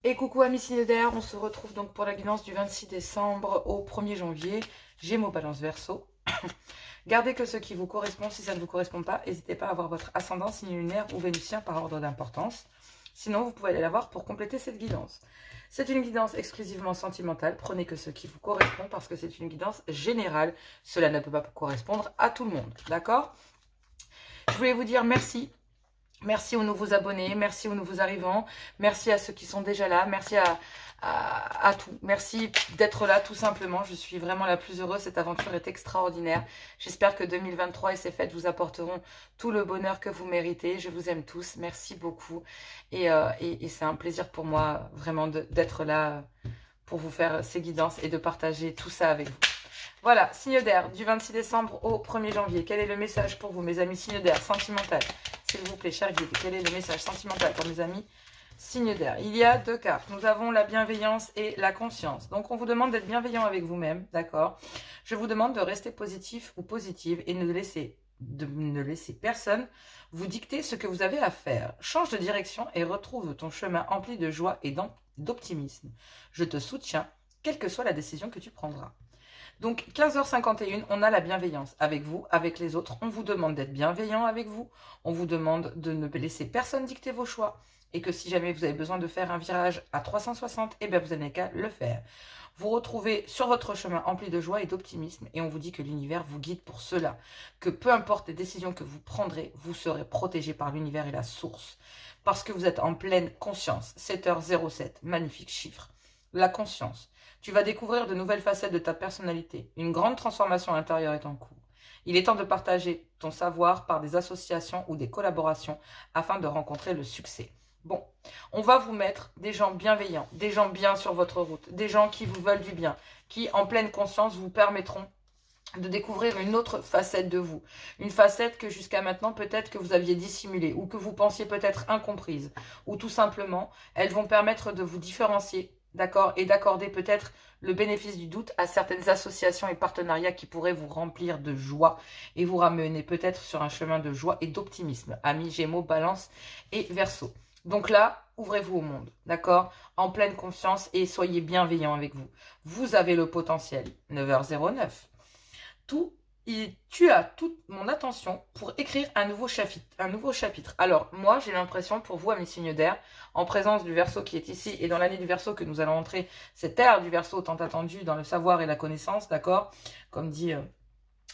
Et coucou amis signes d'air, on se retrouve donc pour la guidance du 26 décembre au 1er janvier. Gémeaux, Balance, Verseau. Gardez que ce qui vous correspond. Si ça ne vous correspond pas, n'hésitez pas à avoir votre ascendant, signe lunaire ou vénusien par ordre d'importance. Sinon, vous pouvez aller la voir pour compléter cette guidance. C'est une guidance exclusivement sentimentale. Prenez que ce qui vous correspond parce que c'est une guidance générale. Cela ne peut pas correspondre à tout le monde. D'accord? Je voulais vous dire merci. Merci aux nouveaux abonnés, merci aux nouveaux arrivants, merci à ceux qui sont déjà là, merci à tout. Merci d'être là tout simplement, je suis vraiment la plus heureuse, cette aventure est extraordinaire. J'espère que 2023 et ses fêtes vous apporteront tout le bonheur que vous méritez. Je vous aime tous, merci beaucoup. Et c'est un plaisir pour moi vraiment d'être là pour vous faire ces guidances et de partager tout ça avec vous. Voilà, signe d'air, du 26 décembre au 1er janvier. Quel est le message pour vous, mes amis signes d'air, sentimental? S'il vous plaît, cher guide, quel est le message sentimental pour mes amis signes d'air? Il y a deux cartes. Nous avons la bienveillance et la conscience. Donc, on vous demande d'être bienveillant avec vous-même, d'accord? Je vous demande de rester positif ou positive et de ne laisser personne vous dicter ce que vous avez à faire. Change de direction et retrouve ton chemin empli de joie et d'optimisme. Je te soutiens, quelle que soit la décision que tu prendras. Donc, 15h51, on a la bienveillance avec vous, avec les autres. On vous demande d'être bienveillant avec vous. On vous demande de ne laisser personne dicter vos choix. Et que si jamais vous avez besoin de faire un virage à 360, eh bien, vous n'avez qu'à le faire. Vous retrouvez sur votre chemin empli de joie et d'optimisme. Et on vous dit que l'univers vous guide pour cela. Que peu importe les décisions que vous prendrez, vous serez protégé par l'univers et la source. Parce que vous êtes en pleine conscience. 7h07, magnifique chiffre. La conscience. Tu vas découvrir de nouvelles facettes de ta personnalité. Une grande transformation intérieure est en cours. Il est temps de partager ton savoir par des associations ou des collaborations afin de rencontrer le succès. Bon, on va vous mettre des gens bienveillants, des gens bien sur votre route, des gens qui vous veulent du bien, qui en pleine conscience vous permettront de découvrir une autre facette de vous. Une facette que jusqu'à maintenant peut-être que vous aviez dissimulée ou que vous pensiez peut-être incomprise. Ou tout simplement, elles vont permettre de vous différencier. D'accord, et d'accorder peut-être le bénéfice du doute à certaines associations et partenariats qui pourraient vous remplir de joie et vous ramener peut-être sur un chemin de joie et d'optimisme. Amis, Gémeaux, Balance et Verseau. Donc là, ouvrez-vous au monde, d'accord? En pleine confiance et soyez bienveillants avec vous. Vous avez le potentiel. 9h09. Tu as toute mon attention pour écrire un nouveau chapitre. Alors, moi, j'ai l'impression, pour vous, amis signes d'air, en présence du Verseau qui est ici, et dans l'année du Verseau que nous allons entrer, cette ère du Verseau tant attendue dans le savoir et la connaissance, d'accord? Comme dit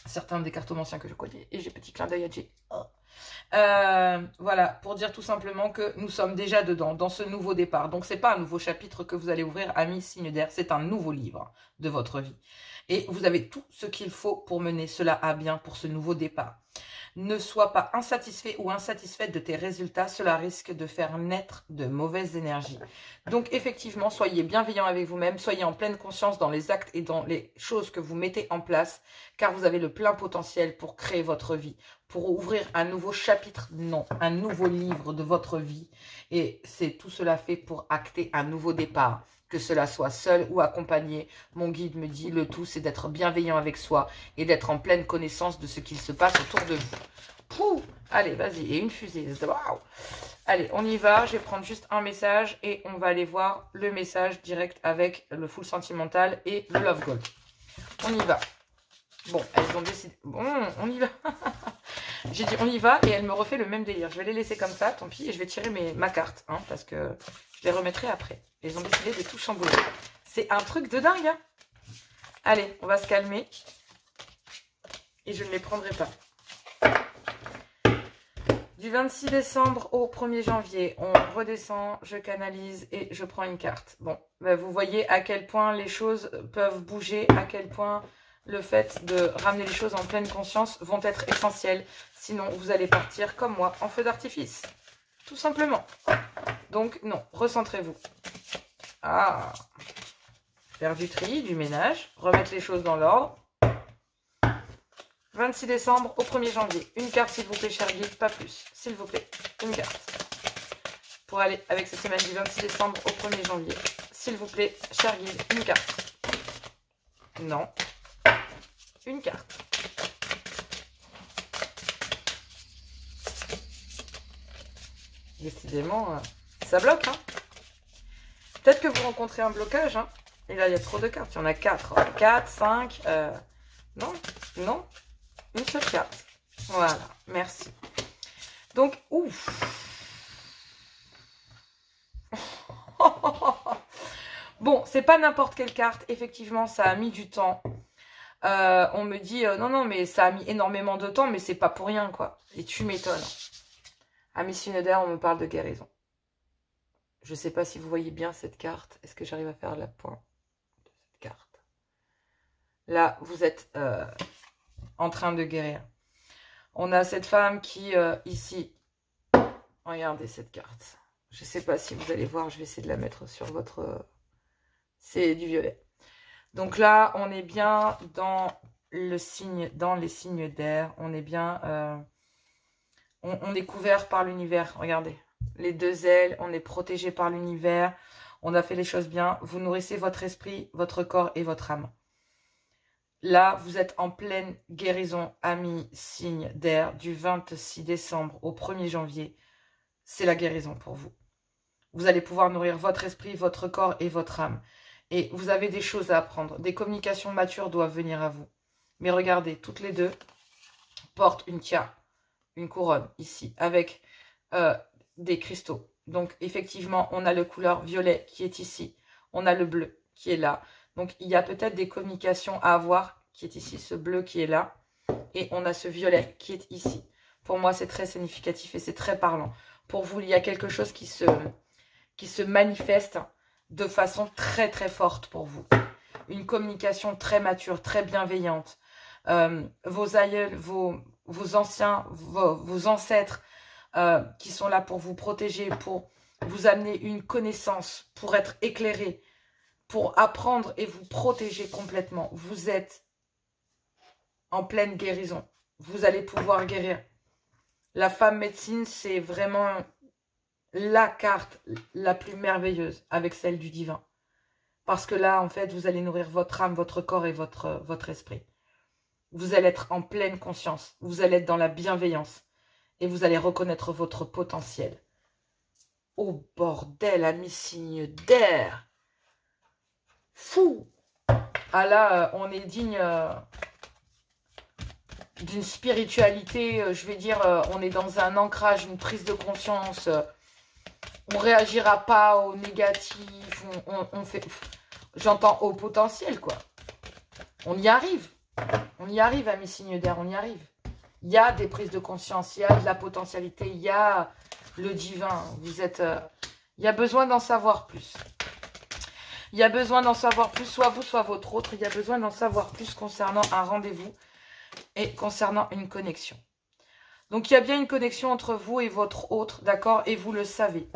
certains des cartomanciens que je connais, et j'ai petit clin d'œil à Jay. Voilà, pour dire tout simplement que nous sommes déjà dedans, dans ce nouveau départ. Donc, c'est pas un nouveau chapitre que vous allez ouvrir, amis signes d'air, c'est un nouveau livre de votre vie. Et vous avez tout ce qu'il faut pour mener cela à bien pour ce nouveau départ. Ne sois pas insatisfait ou insatisfaite de tes résultats, cela risque de faire naître de mauvaises énergies. Donc effectivement, soyez bienveillants avec vous-même, soyez en pleine conscience dans les actes et dans les choses que vous mettez en place, car vous avez le plein potentiel pour créer votre vie, pour ouvrir un nouveau chapitre, non, un nouveau livre de votre vie. Et c'est tout cela fait pour acter un nouveau départ. Que cela soit seul ou accompagné, mon guide me dit, le tout c'est d'être bienveillant avec soi et d'être en pleine connaissance de ce qu'il se passe autour de vous. Pouh, allez, vas-y, et une fusée. Wow. Allez, on y va, je vais prendre juste un message et on va aller voir le message direct avec le full sentimental et le love gold. On y va. Bon, elles ont décidé. Bon, on y va. J'ai dit on y va et elle me refait le même délire. Je vais les laisser comme ça, tant pis, et je vais tirer ma carte, hein, parce que je les remettrai après. Elles ont décidé de tout chambouler. C'est un truc de dingue, hein. Allez, on va se calmer. Et je ne les prendrai pas. Du 26 décembre au 1er janvier, on redescend, je canalise et je prends une carte. Bon, ben vous voyez à quel point les choses peuvent bouger, à quel point le fait de ramener les choses en pleine conscience vont être essentiels. Sinon, vous allez partir comme moi en feu d'artifice. Tout simplement. Donc, non, recentrez-vous. Ah, faire du tri, du ménage, remettre les choses dans l'ordre. 26 décembre au 1er janvier. Une carte, s'il vous plaît, cher guide, pas plus. S'il vous plaît, une carte. Pour aller avec cette semaine du 26 décembre au 1er janvier. S'il vous plaît, cher guide, une carte. Non. Une carte. Décidément, ça bloque, hein. Peut-être que vous rencontrez un blocage, hein. Et là, il y a trop de cartes. Il y en a 4. 4, 5. Non, non. Une seule carte. Voilà, merci. Donc, ouf. Bon, c'est pas n'importe quelle carte. Effectivement, ça a mis du temps. On me dit, non, non, mais ça a mis énormément de temps, mais c'est pas pour rien, quoi. Et tu m'étonnes. À Miss Synodaire, on me parle de guérison. Je sais pas si vous voyez bien cette carte. Est-ce que j'arrive à faire la pointe de cette carte? Là, vous êtes en train de guérir. On a cette femme qui, ici, regardez cette carte. Je sais pas si vous allez voir, je vais essayer de la mettre sur votre... C'est du violet. Donc là, on est bien dans le signe, dans les signes d'air. On est bien... on est couvert par l'univers, regardez. Les 2 ailes, on est protégé par l'univers. On a fait les choses bien. Vous nourrissez votre esprit, votre corps et votre âme. Là, vous êtes en pleine guérison, amis, signe d'air, du 26 décembre au 1er janvier. C'est la guérison pour vous. Vous allez pouvoir nourrir votre esprit, votre corps et votre âme. Et vous avez des choses à apprendre. Des communications matures doivent venir à vous. Mais regardez, toutes les deux portent une tiare, une couronne ici, avec des cristaux. Donc, effectivement, on a le couleur violet qui est ici. On a le bleu qui est là. Donc, il y a peut-être des communications à avoir qui est ici, ce bleu qui est là. Et on a ce violet qui est ici. Pour moi, c'est très significatif et c'est très parlant. Pour vous, il y a quelque chose qui se manifeste de façon très, très forte pour vous. Une communication très mature, très bienveillante. Vos aïeuls, vos anciens, vos ancêtres qui sont là pour vous protéger, pour vous amener une connaissance, pour être éclairés, pour apprendre et vous protéger complètement. Vous êtes en pleine guérison. Vous allez pouvoir guérir. La femme médecine, c'est vraiment la carte la plus merveilleuse avec celle du divin. Parce que là, en fait, vous allez nourrir votre âme, votre corps et votre esprit. Vous allez être en pleine conscience. Vous allez être dans la bienveillance. Et vous allez reconnaître votre potentiel. Oh bordel, ami signe d'air. Fou. Ah là, on est digne d'une spiritualité, je vais dire, on est dans un ancrage, une prise de conscience. On réagira pas au négatif. On fait, j'entends au potentiel, quoi. On y arrive. On y arrive, ami signe d'air, on y arrive. Il y a des prises de conscience, il y a de la potentialité, il y a le divin. Vous êtes, il y a besoin d'en savoir plus. Il y a besoin d'en savoir plus, soit vous, soit votre autre. Il y a besoin d'en savoir plus concernant un rendez-vous et concernant une connexion. Donc, il y a bien une connexion entre vous et votre autre, d'accord? Et vous le savez.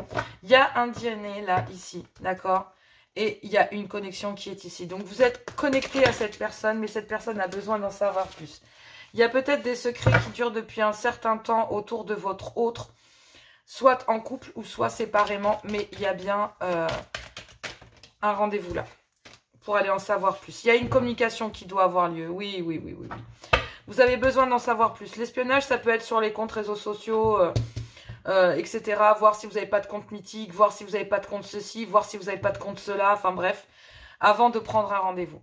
Il y a un DNA là, ici, d'accord? Et il y a une connexion qui est ici. Donc, vous êtes connecté à cette personne, mais cette personne a besoin d'en savoir plus. Il y a peut-être des secrets qui durent depuis un certain temps autour de votre autre, soit en couple ou soit séparément, mais il y a bien un rendez-vous là, pour aller en savoir plus. Il y a une communication qui doit avoir lieu, oui, oui, oui, oui, oui. Vous avez besoin d'en savoir plus. L'espionnage, ça peut être sur les comptes réseaux sociaux, etc. Voir si vous n'avez pas de compte mythique, voir si vous n'avez pas de compte ceci, voir si vous n'avez pas de compte cela, enfin bref, avant de prendre un rendez-vous.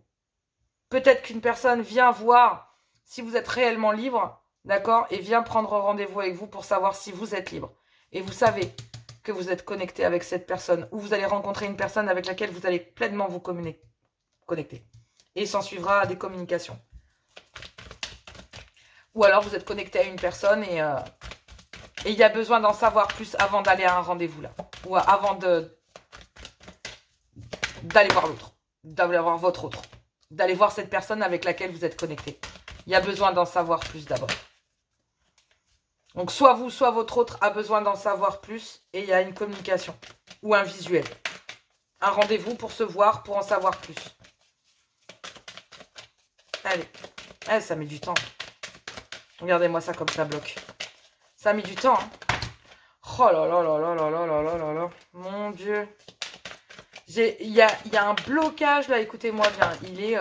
Peut-être qu'une personne vient voir si vous êtes réellement libre, d'accord, et vient prendre rendez-vous avec vous pour savoir si vous êtes libre. Et vous savez que vous êtes connecté avec cette personne, ou vous allez rencontrer une personne avec laquelle vous allez pleinement vous connecter. Et il s'en suivra des communications. Ou alors vous êtes connecté à une personne et il y a besoin d'en savoir plus avant d'aller à un rendez-vous là. Ou avant d'aller voir l'autre. D'aller voir votre autre. D'aller voir cette personne avec laquelle vous êtes connecté. Il y a besoin d'en savoir plus d'abord. Donc soit vous, soit votre autre a besoin d'en savoir plus et il y a une communication. Ou un visuel. Un rendez-vous pour se voir, pour en savoir plus. Allez. Ah, ça met du temps. Regardez-moi ça comme ça bloque. Ça a mis du temps. Hein. Oh là là là là là là là là là là. Mon Dieu. Il y a un blocage là. Écoutez-moi bien. Il est...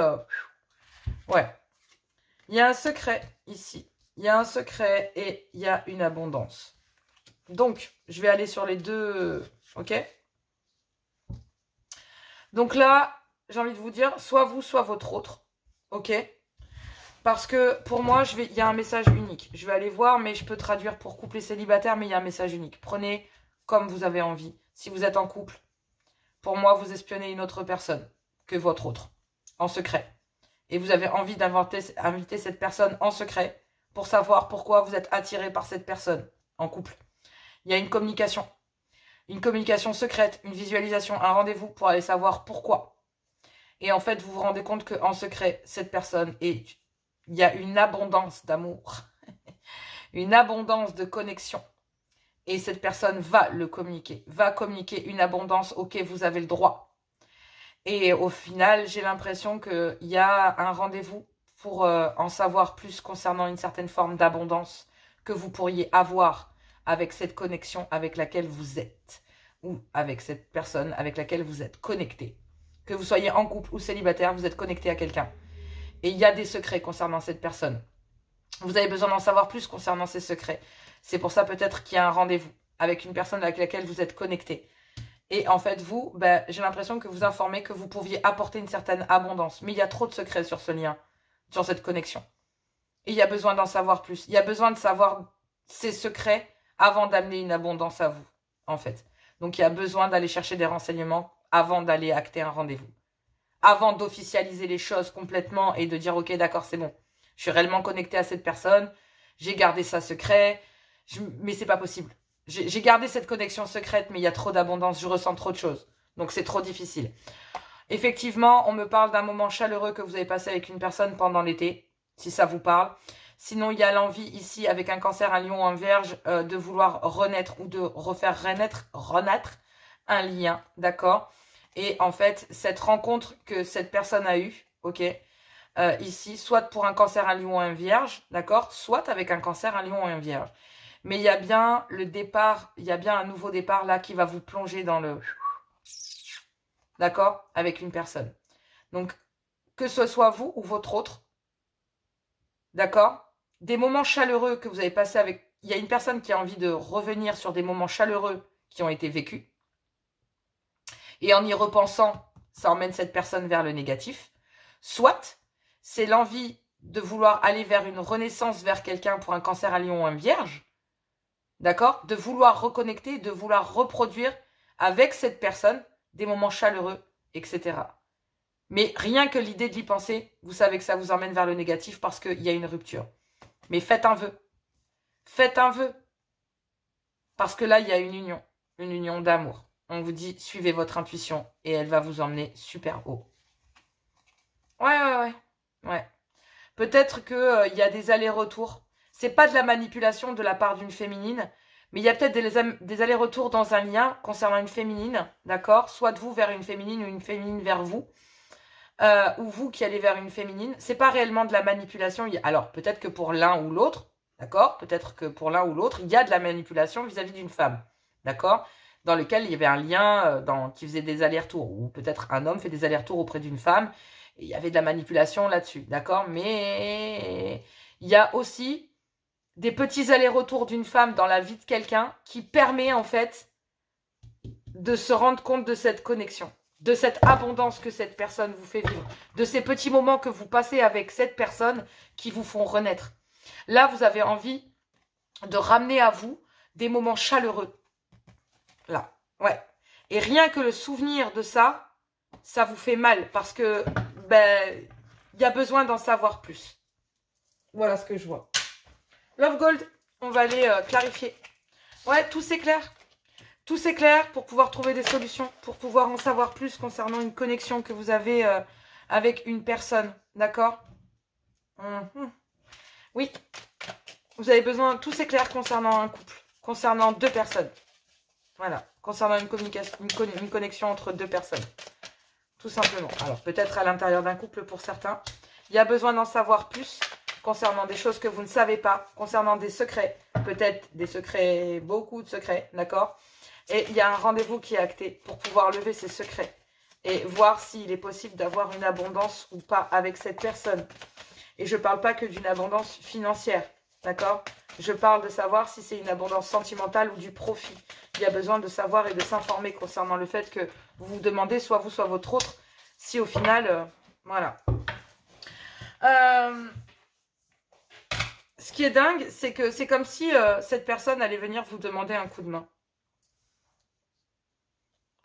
Ouais. Il y a un secret ici. Il y a un secret et il y a une abondance. Donc, je vais aller sur les deux... Ok? Donc là, j'ai envie de vous dire, soit vous, soit votre autre. Ok? Parce que pour moi, il y a un message unique. Je vais aller voir, mais je peux traduire pour couple et célibataire, mais il y a un message unique. Prenez comme vous avez envie. Si vous êtes en couple, pour moi, vous espionnez une autre personne que votre autre, en secret. Et vous avez envie d'inviter cette personne en secret pour savoir pourquoi vous êtes attiré par cette personne en couple. Il y a une communication secrète, une visualisation, un rendez-vous pour aller savoir pourquoi. Et en fait, vous vous rendez compte qu'en secret, cette personne, il y a une abondance d'amour, une abondance de connexion. Et cette personne va le communiquer, va communiquer une abondance auquel vous avez le droit. Et au final, j'ai l'impression qu'il y a un rendez-vous pour en savoir plus concernant une certaine forme d'abondance que vous pourriez avoir avec cette connexion avec laquelle vous êtes, ou avec cette personne avec laquelle vous êtes connecté. Que vous soyez en couple ou célibataire, vous êtes connecté à quelqu'un. Et il y a des secrets concernant cette personne. Vous avez besoin d'en savoir plus concernant ces secrets. C'est pour ça peut-être qu'il y a un rendez-vous avec une personne avec laquelle vous êtes connecté. Et en fait, vous, j'ai l'impression que vous informez que vous pouviez apporter une certaine abondance. Mais il y a trop de secrets sur ce lien, sur cette connexion. Et il y a besoin d'en savoir plus. Il y a besoin de savoir ces secrets avant d'amener une abondance à vous, en fait. Donc, il y a besoin d'aller chercher des renseignements avant d'aller acter un rendez-vous. Avant d'officialiser les choses complètement et de dire « Ok, d'accord, c'est bon. Je suis réellement connecté à cette personne. J'ai gardé ça secret. Mais c'est pas possible. J'ai gardé cette connexion secrète, mais il y a trop d'abondance. Je ressens trop de choses. Donc, c'est trop difficile. » Effectivement, on me parle d'un moment chaleureux que vous avez passé avec une personne pendant l'été, si ça vous parle. Sinon, il y a l'envie ici, avec un cancer, un lion, un vierge, de vouloir renaître ou de refaire renaître un lien, d'accord? Et en fait, cette rencontre que cette personne a eue, ok, ici, soit pour un cancer, un lion, un vierge, d'accord? Soit avec un cancer, un lion et un vierge. Mais il y a bien le départ, il y a bien un nouveau départ là qui va vous plonger dans le... D'accord? Avec une personne. Donc, que ce soit vous ou votre autre, d'accord? Des moments chaleureux que vous avez passés avec... Il y a une personne qui a envie de revenir sur des moments chaleureux qui ont été vécus. Et en y repensant, ça emmène cette personne vers le négatif. Soit, c'est l'envie de vouloir aller vers une renaissance vers quelqu'un pour un cancer, un lion ou un vierge. D'accord? De vouloir reconnecter, de vouloir reproduire avec cette personne des moments chaleureux, etc. Mais rien que l'idée d'y penser, vous savez que ça vous emmène vers le négatif parce qu'il y a une rupture. Mais faites un vœu. Faites un vœu. Parce que là, il y a une union d'amour. On vous dit, suivez votre intuition et elle va vous emmener super haut. Ouais. Peut-être qu'il y a des allers-retours. C'est pas de la manipulation de la part d'une féminine, mais il y a peut-être des allers-retours dans un lien concernant une féminine, d'accord? Soit de vous vers une féminine ou une féminine vers vous. Ou vous qui allez vers une féminine. C'est pas réellement de la manipulation. Alors, peut-être que pour l'un ou l'autre, d'accord? Peut-être que pour l'un ou l'autre, il y a de la manipulation vis-à-vis d'une femme, d'accord? Dans lequel il y avait un lien qui faisait des allers-retours. Ou peut-être un homme fait des allers-retours auprès d'une femme. Et il y avait de la manipulation là-dessus, d'accord? Mais il y a aussi des petits allers-retours d'une femme dans la vie de quelqu'un qui permet en fait de se rendre compte de cette connexion, de cette abondance que cette personne vous fait vivre, de ces petits moments que vous passez avec cette personne qui vous font renaître. Là, vous avez envie de ramener à vous des moments chaleureux. Là, ouais. Et rien que le souvenir de ça, ça vous fait mal parce que, il y a besoin d'en savoir plus. Voilà ce que je vois. Love Gold, on va aller clarifier. Ouais, tout s'éclaire. Tout s'éclaire pour pouvoir trouver des solutions, pour pouvoir en savoir plus concernant une connexion que vous avez avec une personne. D'accord? Oui. Vous avez besoin, tout s'éclaire concernant un couple, concernant deux personnes. Voilà. Concernant une communication, une connexion entre deux personnes. Tout simplement. Alors, peut-être à l'intérieur d'un couple pour certains. Il y a besoin d'en savoir plus concernant des choses que vous ne savez pas, concernant des secrets. Peut-être des secrets, beaucoup de secrets, d'accord? Et il y a un rendez-vous qui est acté pour pouvoir lever ces secrets et voir s'il est possible d'avoir une abondance ou pas avec cette personne. Et je ne parle pas que d'une abondance financière. D'accord? Je parle de savoir si c'est une abondance sentimentale ou du profit. Il y a besoin de savoir et de s'informer concernant le fait que vous vous demandez, soit vous, soit votre autre, si au final, voilà. Ce qui est dingue, c'est que c'est comme si cette personne allait venir vous demander un coup de main.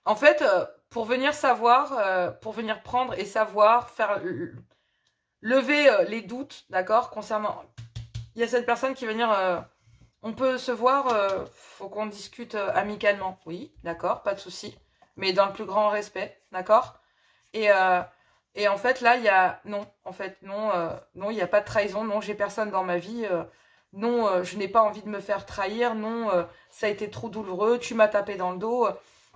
En fait, pour venir savoir, pour venir prendre et savoir, faire lever les doutes, d'accord, concernant... Il y a cette personne qui va venir... on peut se voir, faut qu'on discute amicalement. Oui, d'accord, pas de souci. Mais dans le plus grand respect, d'accord? Et en fait, là, il y a... Non, en fait, non, non, il n'y a pas de trahison. Non, j'ai personne dans ma vie. Non, je n'ai pas envie de me faire trahir. Non, ça a été trop douloureux. Tu m'as tapé dans le dos.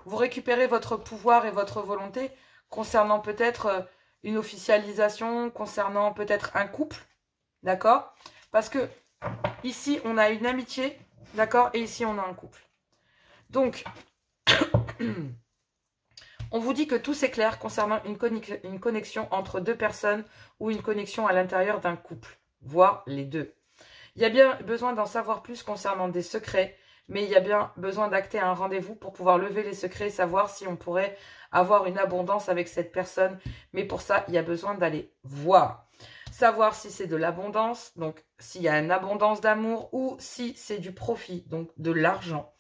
Vous récupérez votre pouvoir et votre volonté concernant peut-être une officialisation, concernant peut-être un couple, d'accord? Parce que ici, on a une amitié, d'accord? Et ici, on a un couple. Donc, on vous dit que tout s'éclaire concernant une connexion entre deux personnes ou une connexion à l'intérieur d'un couple, voire les deux. Il y a bien besoin d'en savoir plus concernant des secrets, mais il y a bien besoin d'acter un rendez-vous pour pouvoir lever les secrets et savoir si on pourrait avoir une abondance avec cette personne. Mais pour ça, il y a besoin d'aller voir. Savoir si c'est de l'abondance, donc s'il y a une abondance d'amour ou si c'est du profit, donc de l'argent.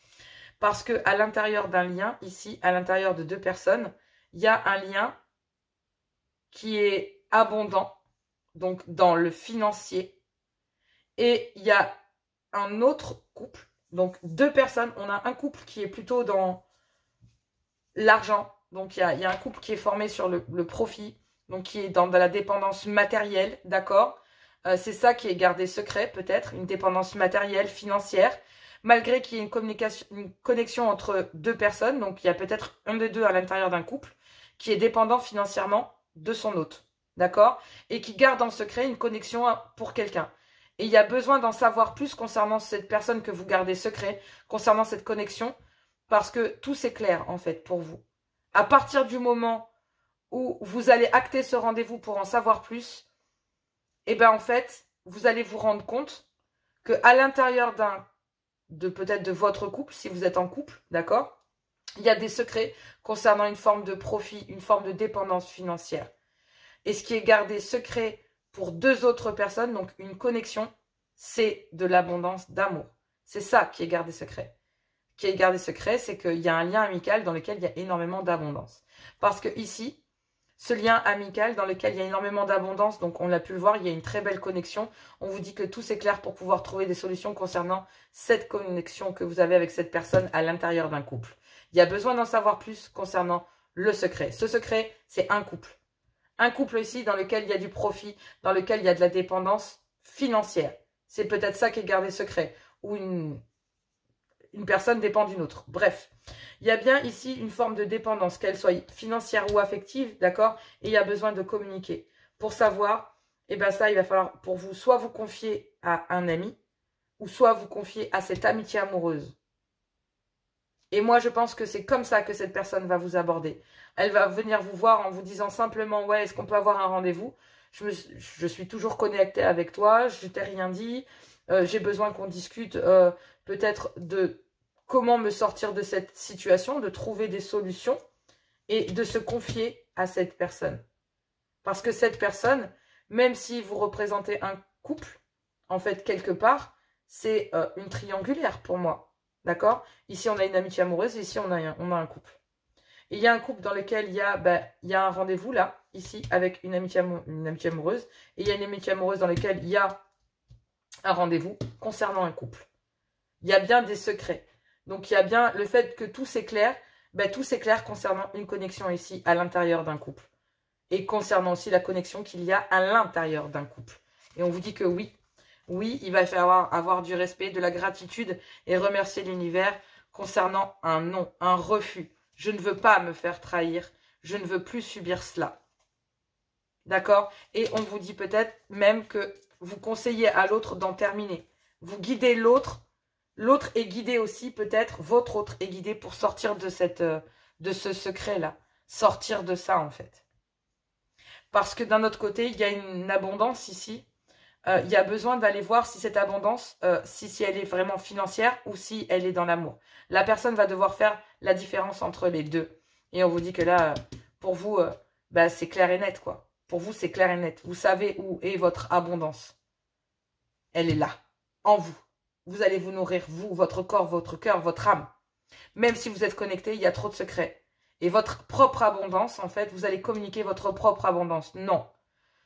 Parce qu'à l'intérieur d'un lien, ici, à l'intérieur de deux personnes, il y a un lien qui est abondant, donc dans le financier. Et il y a un autre couple, donc deux personnes. On a un couple qui est plutôt dans l'argent. Donc il y a un couple qui est formé sur le profit, donc qui est dans de la dépendance matérielle, d'accord? C'est ça qui est gardé secret, peut-être, une dépendance matérielle, financière. Malgré qu'il y ait une connexion entre deux personnes, donc il y a peut-être un des deux à l'intérieur d'un couple, qui est dépendant financièrement de son hôte, d'accord? Et qui garde en secret une connexion pour quelqu'un. Et il y a besoin d'en savoir plus concernant cette personne que vous gardez secret, concernant cette connexion, parce que tout s'éclaire en fait pour vous. À partir du moment où vous allez acter ce rendez-vous pour en savoir plus, et bien en fait, vous allez vous rendre compte qu'à l'intérieur peut-être de votre couple, si vous êtes en couple, d'accord, il y a des secrets concernant une forme de profit, une forme de dépendance financière. Et ce qui est gardé secret pour deux autres personnes, donc une connexion, c'est de l'abondance d'amour. C'est ça qui est gardé secret. Qui est gardé secret, c'est qu'il y a un lien amical dans lequel il y a énormément d'abondance. Parce que ici, ce lien amical dans lequel il y a énormément d'abondance, donc on l'a pu le voir, il y a une très belle connexion. On vous dit que tout s'éclaire pour pouvoir trouver des solutions concernant cette connexion que vous avez avec cette personne à l'intérieur d'un couple. Il y a besoin d'en savoir plus concernant le secret. Ce secret, c'est un couple. Un couple ici dans lequel il y a du profit, dans lequel il y a de la dépendance financière. C'est peut-être ça qui est gardé secret. Ou une personne dépend d'une autre. Bref, il y a bien ici une forme de dépendance, qu'elle soit financière ou affective, d'accord? Et il y a besoin de communiquer. Pour savoir, et bien ça, il va falloir pour vous, soit vous confier à un ami, ou soit vous confier à cette amitié amoureuse. Et moi, je pense que c'est comme ça que cette personne va vous aborder. Elle va venir vous voir en vous disant simplement, ouais, est-ce qu'on peut avoir un rendez-vous? Je suis toujours connectée avec toi, je t'ai rien dit, j'ai besoin qu'on discute peut-être de comment me sortir de cette situation, de trouver des solutions et de se confier à cette personne. Parce que cette personne, même si vous représentez un couple, en fait, quelque part, c'est une triangulaire pour moi. D'accord? Ici, on a une amitié amoureuse, ici, on a un couple. Et il y a un couple dans lequel il y a un rendez-vous, là, ici, avec une amitié amoureuse. Et il y a une amitié amoureuse dans laquelle il y a un rendez-vous concernant un couple. Il y a bien des secrets. Donc, il y a bien le fait que tout s'éclaire, tout s'éclaire concernant une connexion ici, à l'intérieur d'un couple. Et concernant aussi la connexion qu'il y a à l'intérieur d'un couple. Et on vous dit que oui, oui, il va falloir avoir du respect, de la gratitude et remercier l'univers concernant un non, un refus. Je ne veux pas me faire trahir, je ne veux plus subir cela. D'accord? Et on vous dit peut-être même que vous conseillez à l'autre d'en terminer. Vous guidez l'autre, l'autre est guidé aussi peut-être, votre autre est guidé pour sortir de ce secret-là. Sortir de ça en fait. Parce que d'un autre côté, il y a une abondance ici. il y a besoin d'aller voir si cette abondance, si elle est vraiment financière ou si elle est dans l'amour. La personne va devoir faire la différence entre les deux. Et on vous dit que là, pour vous, bah, c'est clair et net, quoi. Pour vous, c'est clair et net. Vous savez où est votre abondance. Elle est là, en vous. Vous allez vous nourrir, vous, votre corps, votre cœur, votre âme. Même si vous êtes connecté, il y a trop de secrets. Et votre propre abondance, en fait, vous allez communiquer votre propre abondance. Non.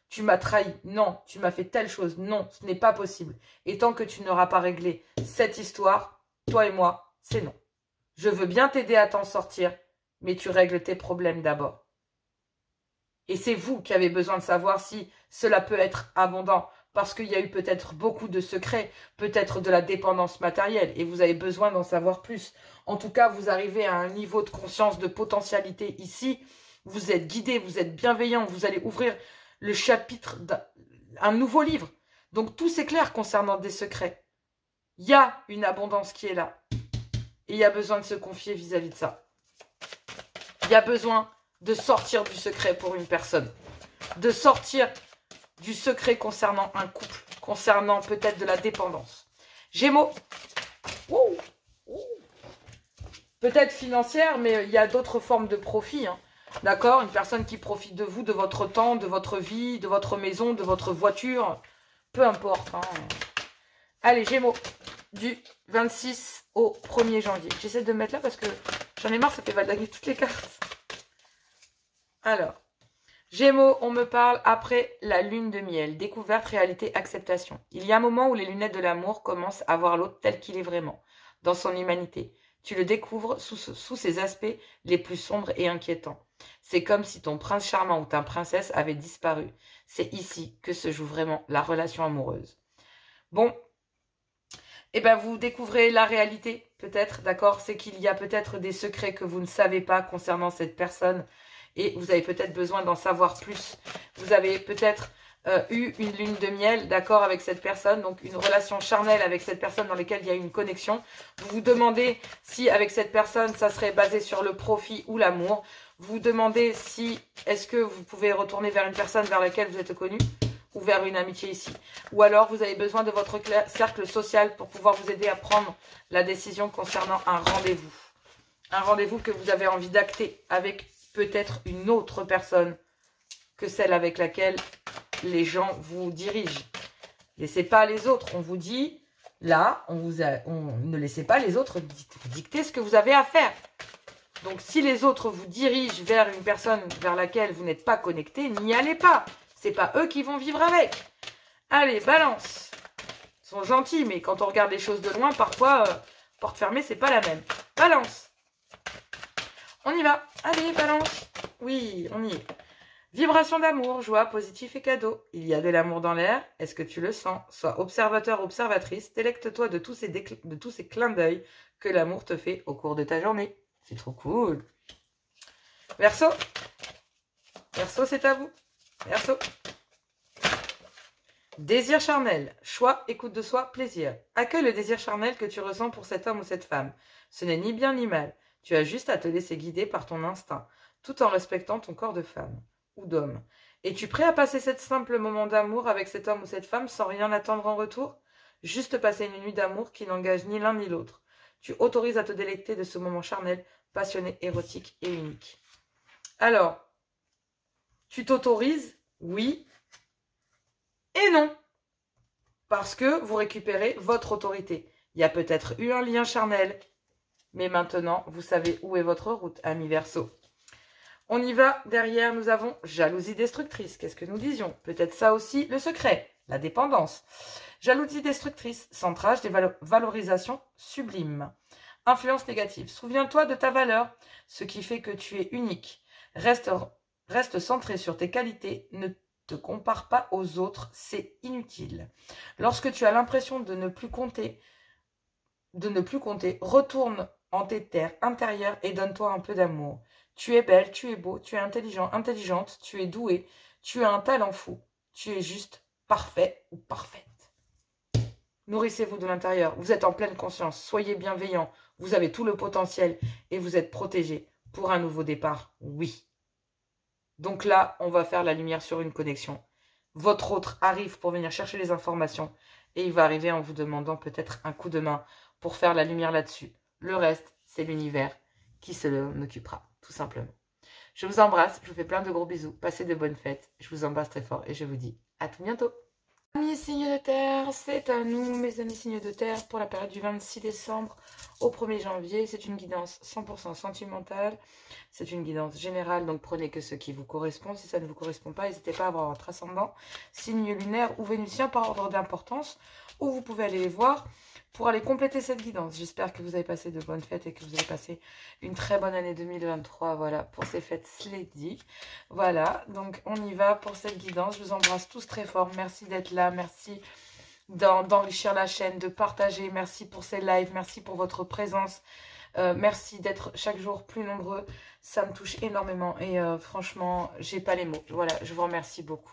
Tu m'as trahi. Non. Tu m'as fait telle chose. Non. Ce n'est pas possible. Et tant que tu n'auras pas réglé cette histoire, toi et moi, c'est non. Je veux bien t'aider à t'en sortir, mais tu règles tes problèmes d'abord. Et c'est vous qui avez besoin de savoir si cela peut être abondant. Parce qu'il y a eu peut-être beaucoup de secrets, peut-être de la dépendance matérielle, et vous avez besoin d'en savoir plus. En tout cas, vous arrivez à un niveau de conscience, de potentialité ici. Vous êtes guidé, vous êtes bienveillant, vous allez ouvrir le chapitre d'un nouveau livre. Donc tout s'éclaire concernant des secrets. Il y a une abondance qui est là. Et il y a besoin de se confier vis-à-vis de ça. Il y a besoin de sortir du secret pour une personne. De sortir du secret concernant un couple, concernant peut-être de la dépendance. Gémeaux. Peut-être financière, mais il y a d'autres formes de profit. Hein. D'accord? Une personne qui profite de vous, de votre temps, de votre vie, de votre maison, de votre voiture. Peu importe. Hein. Allez, Gémeaux. Du 26 au 1er janvier. J'essaie de me mettre là parce que j'en ai marre, ça fait valider toutes les cartes. Alors. Gémeaux, on me parle après la lune de miel. Découverte, réalité, acceptation. Il y a un moment où les lunettes de l'amour commencent à voir l'autre tel qu'il est vraiment, dans son humanité. Tu le découvres sous ses aspects les plus sombres et inquiétants. C'est comme si ton prince charmant ou ta princesse avait disparu. C'est ici que se joue vraiment la relation amoureuse. Bon, eh ben vous découvrez la réalité, peut-être, d'accord? C'est qu'il y a peut-être des secrets que vous ne savez pas concernant cette personne. Et vous avez peut-être besoin d'en savoir plus. Vous avez peut-être eu une lune de miel, d'accord, avec cette personne. Donc, une relation charnelle avec cette personne dans laquelle il y a eu une connexion. Vous vous demandez si, avec cette personne, ça serait basé sur le profit ou l'amour. Vous vous demandez si, est-ce que vous pouvez retourner vers une personne vers laquelle vous êtes connu ou vers une amitié ici. Ou alors, vous avez besoin de votre cercle social pour pouvoir vous aider à prendre la décision concernant un rendez-vous. Un rendez-vous que vous avez envie d'acter avec peut-être une autre personne que celle avec laquelle les gens vous dirigent. Laissez pas les autres. On vous dit, là, ne laissez pas les autres dicter ce que vous avez à faire. Donc, si les autres vous dirigent vers une personne vers laquelle vous n'êtes pas connecté, n'y allez pas. C'est pas eux qui vont vivre avec. Allez, balance. Ils sont gentils, mais quand on regarde les choses de loin, parfois, porte fermée, c'est pas la même. Balance. On y va. Allez, balance. Oui, on y est. Vibration d'amour, joie, positif et cadeau. Il y a de l'amour dans l'air. Est-ce que tu le sens? Sois observateur, observatrice. Délecte-toi de tous ces clins d'œil que l'amour te fait au cours de ta journée. C'est trop cool. Verseau. Verseau, c'est à vous. Verseau. Désir charnel. Choix, écoute de soi, plaisir. Accueille le désir charnel que tu ressens pour cet homme ou cette femme. Ce n'est ni bien ni mal. Tu as juste à te laisser guider par ton instinct, tout en respectant ton corps de femme ou d'homme. Es-tu prêt à passer cet simple moment d'amour avec cet homme ou cette femme sans rien attendre en retour? Juste passer une nuit d'amour qui n'engage ni l'un ni l'autre. Tu autorises à te délecter de ce moment charnel, passionné, érotique et unique. Alors, tu t'autorises, oui et non. Parce que vous récupérez votre autorité. Il y a peut-être eu un lien charnel. Mais maintenant, vous savez où est votre route, amis Verseau. On y va. Derrière, nous avons jalousie destructrice. Qu'est-ce que nous disions? Peut-être ça aussi, le secret, la dépendance. Jalousie destructrice, centrage des valorisations sublimes. Influence négative. Souviens-toi de ta valeur, ce qui fait que tu es unique. Reste centré sur tes qualités. Ne te compare pas aux autres, c'est inutile. Lorsque tu as l'impression de ne plus compter, retourne en tes terres intérieures et donne-toi un peu d'amour. Tu es belle, tu es beau, tu es intelligent, intelligente, tu es doué, tu as un talent fou, tu es juste parfait ou parfaite. Nourrissez-vous de l'intérieur, vous êtes en pleine conscience, soyez bienveillants, vous avez tout le potentiel et vous êtes protégés pour un nouveau départ, oui. Donc là, on va faire la lumière sur une connexion. votre autre arrive pour venir chercher les informations et il va arriver en vous demandant peut-être un coup de main pour faire la lumière là-dessus. Le reste, c'est l'univers qui s'en occupera, tout simplement. Je vous embrasse, je vous fais plein de gros bisous, passez de bonnes fêtes, je vous embrasse très fort et je vous dis à tout bientôt. Amis signes de terre, c'est à nous, mes amis signes de terre, pour la période du 26 décembre au 1er janvier. C'est une guidance 100% sentimentale, c'est une guidance générale, donc prenez que ce qui vous correspond. Si ça ne vous correspond pas, n'hésitez pas à voir votre ascendant, signe lunaire ou vénusien par ordre d'importance, où vous pouvez aller les voir pour aller compléter cette guidance. J'espère que vous avez passé de bonnes fêtes et que vous avez passé une très bonne année 2023, voilà, pour ces fêtes Slédy. Voilà, donc on y va pour cette guidance. Je vous embrasse tous très fort. Merci d'être là, merci d'enrichir la chaîne, de partager. Merci pour ces lives, merci pour votre présence. Merci d'être chaque jour plus nombreux. Ça me touche énormément et franchement, j'ai pas les mots. Voilà, je vous remercie beaucoup.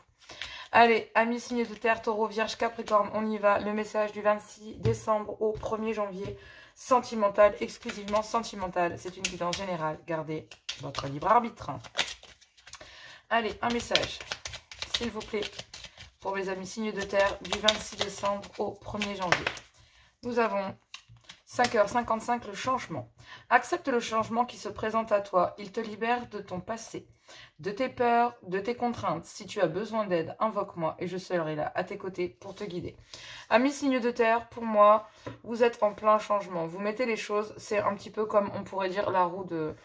Allez, amis signes de terre, taureau, vierge, capricorne, on y va. Le message du 26 décembre au 1er janvier, sentimental, exclusivement sentimental. C'est une guidance générale. Gardez votre libre arbitre. Allez, un message, s'il vous plaît, pour mes amis signes de terre du 26 décembre au 1er janvier. Nous avons 5h55, le changement. Accepte le changement qui se présente à toi. Il te libère de ton passé, de tes peurs, de tes contraintes. Si tu as besoin d'aide, invoque-moi et je serai là à tes côtés pour te guider. Amis signes de terre, pour moi, vous êtes en plein changement. Vous mettez les choses, c'est un petit peu comme on pourrait dire la roue de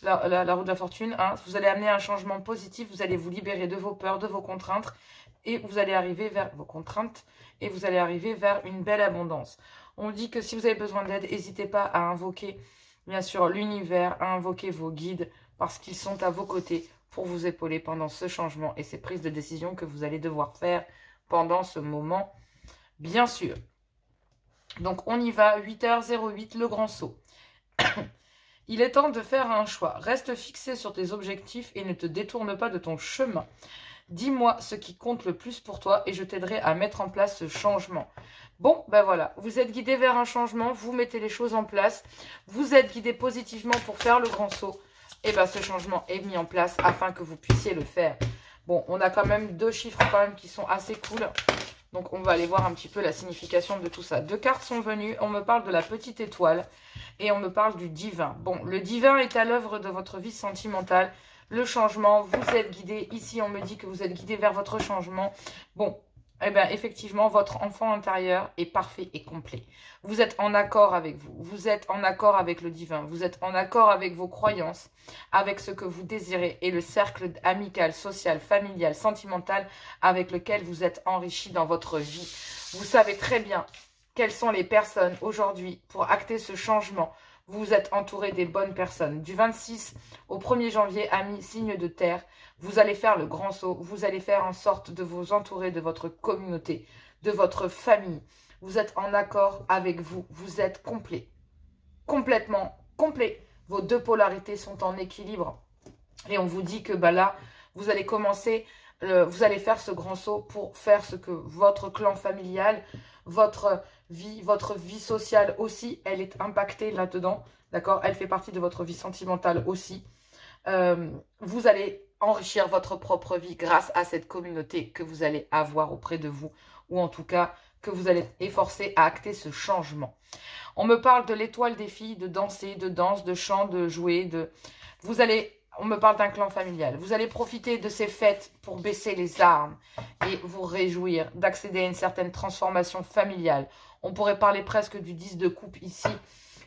la fortune. Hein. Vous allez amener un changement positif, vous allez vous libérer de vos peurs, de vos contraintes et vous allez arriver vers vos contraintes et vous allez arriver vers une belle abondance. On dit que si vous avez besoin d'aide, n'hésitez pas à invoquer, bien sûr, l'univers, à invoquer vos guides, parce qu'ils sont à vos côtés pour vous épauler pendant ce changement et ces prises de décision que vous allez devoir faire pendant ce moment, bien sûr. Donc, on y va, 8h08, le grand saut. Il est temps de faire un choix. Reste fixé sur tes objectifs et ne te détourne pas de ton chemin. Dis-moi ce qui compte le plus pour toi et je t'aiderai à mettre en place ce changement. Bon, ben voilà, vous êtes guidé vers un changement, vous mettez les choses en place, vous êtes guidé positivement pour faire le grand saut. Et bien ce changement est mis en place afin que vous puissiez le faire. Bon, on a quand même deux chiffres quand même qui sont assez cool. Donc on va aller voir un petit peu la signification de tout ça. Deux cartes sont venues, on me parle de la petite étoile et on me parle du divin. Bon, le divin est à l'œuvre de votre vie sentimentale. Le changement, vous êtes guidé. Ici, on me dit que vous êtes guidé vers votre changement. Bon, eh bien, effectivement, votre enfant intérieur est parfait et complet. Vous êtes en accord avec vous. Vous êtes en accord avec le divin. Vous êtes en accord avec vos croyances, avec ce que vous désirez et le cercle amical, social, familial, sentimental avec lequel vous êtes enrichi dans votre vie. Vous savez très bien quelles sont les personnes aujourd'hui pour acter ce changement. Vous êtes entouré des bonnes personnes. Du 26 au 1er janvier, amis, signes de terre, vous allez faire le grand saut. Vous allez faire en sorte de vous entourer de votre communauté, de votre famille. Vous êtes en accord avec vous. Vous êtes complet. Complètement complet. Vos deux polarités sont en équilibre. Et on vous dit que bah là, vous allez commencer, vous allez faire ce grand saut pour faire ce que votre clan familial, votre vie sociale aussi, elle est impactée là-dedans, d'accord? Elle fait partie de votre vie sentimentale aussi. Vous allez enrichir votre propre vie grâce à cette communauté que vous allez avoir auprès de vous, ou en tout cas, que vous allez être efforcé à acter ce changement. On me parle de l'étoile des filles, de danser, de danse, de chant, de jouer, on me parle d'un clan familial. Vous allez profiter de ces fêtes pour baisser les armes et vous réjouir d'accéder à une certaine transformation familiale. On pourrait parler presque du 10 de coupe ici,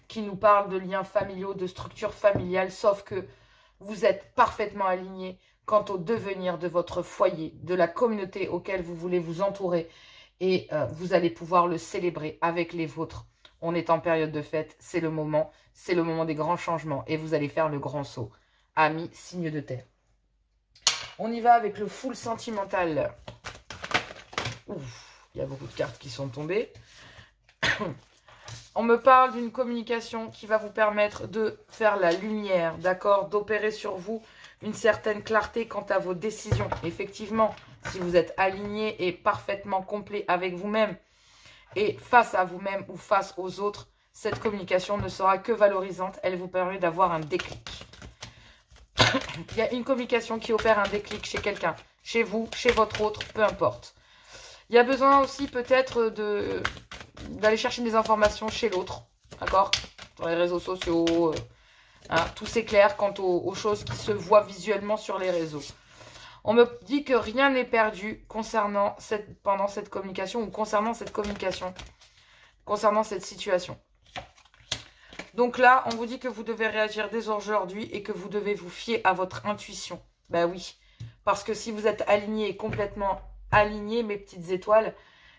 qui nous parle de liens familiaux, de structures familiales, sauf que vous êtes parfaitement alignés quant au devenir de votre foyer, de la communauté auquel vous voulez vous entourer, et vous allez pouvoir le célébrer avec les vôtres. On est en période de fête, c'est le moment des grands changements, et vous allez faire le grand saut. Amis, signe de terre. On y va avec le full sentimental. Ouf, il y a beaucoup de cartes qui sont tombées. On me parle d'une communication qui va vous permettre de faire la lumière, d'accord, d'opérer sur vous une certaine clarté quant à vos décisions. Effectivement, si vous êtes aligné et parfaitement complet avec vous-même et face à vous-même ou face aux autres, cette communication ne sera que valorisante. Elle vous permet d'avoir un déclic. Il y a une communication qui opère un déclic chez quelqu'un, chez vous, chez votre autre, peu importe. Il y a besoin aussi peut-être d'aller chercher des informations chez l'autre, d'accord? Sur les réseaux sociaux, hein, tout s'éclaire quant aux choses qui se voient visuellement sur les réseaux. On me dit que rien n'est perdu pendant cette communication ou concernant cette communication, concernant cette situation. Donc là, on vous dit que vous devez réagir dès aujourd'hui et que vous devez vous fier à votre intuition. Ben oui, parce que si vous êtes aligné, complètement aligné, mes petites étoiles,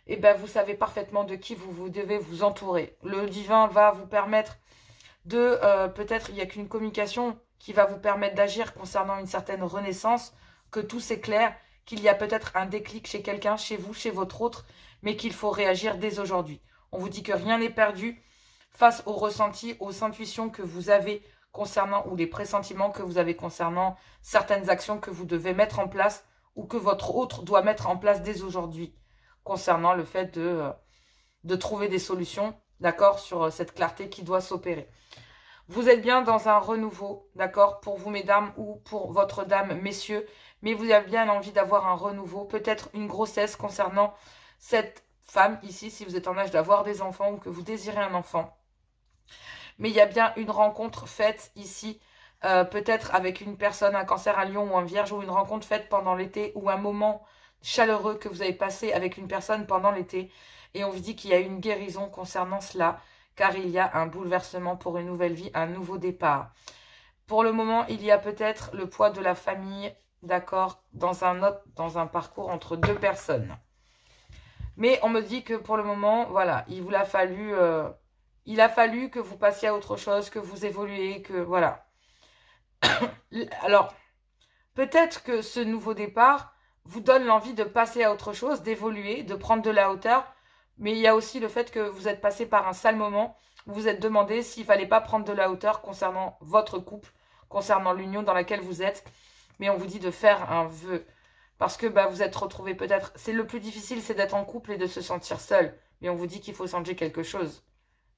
eh ben vous savez parfaitement de qui vous devez vous entourer. Le divin va vous permettre de, peut-être, il n'y a qu'une communication qui va vous permettre d'agir concernant une certaine renaissance, que tout s'éclaire, qu'il y a peut-être un déclic chez quelqu'un, chez vous, chez votre autre, mais qu'il faut réagir dès aujourd'hui. On vous dit que rien n'est perdu face aux ressentis, aux intuitions que vous avez concernant, ou les pressentiments que vous avez concernant certaines actions que vous devez mettre en place, ou que votre autre doit mettre en place dès aujourd'hui, concernant le fait de trouver des solutions, d'accord, sur cette clarté qui doit s'opérer. Vous êtes bien dans un renouveau, d'accord, pour vous, mesdames, ou pour votre dame, messieurs, mais vous avez bien envie d'avoir un renouveau, peut-être une grossesse concernant cette femme ici, si vous êtes en âge d'avoir des enfants ou que vous désirez un enfant. Mais il y a bien une rencontre faite ici, peut-être avec une personne, un cancer, un lion ou un vierge, ou une rencontre faite pendant l'été, ou un moment chaleureux que vous avez passé avec une personne pendant l'été. Et on vous dit qu'il y a une guérison concernant cela, car il y a un bouleversement pour une nouvelle vie, un nouveau départ. Pour le moment, il y a peut-être le poids de la famille, d'accord, dans un parcours entre deux personnes. Mais on me dit que pour le moment, voilà, il a fallu que vous passiez à autre chose, que vous évoluez, que voilà. Alors, peut-être que ce nouveau départ vous donne l'envie de passer à autre chose, d'évoluer, de prendre de la hauteur. Mais il y a aussi le fait que vous êtes passé par un sale moment. Vous vous êtes demandé s'il ne fallait pas prendre de la hauteur concernant votre couple, concernant l'union dans laquelle vous êtes. Mais on vous dit de faire un vœu. Parce que bah, vous êtes retrouvés peut-être... C'est le plus difficile, c'est d'être en couple et de se sentir seul. Mais on vous dit qu'il faut changer quelque chose.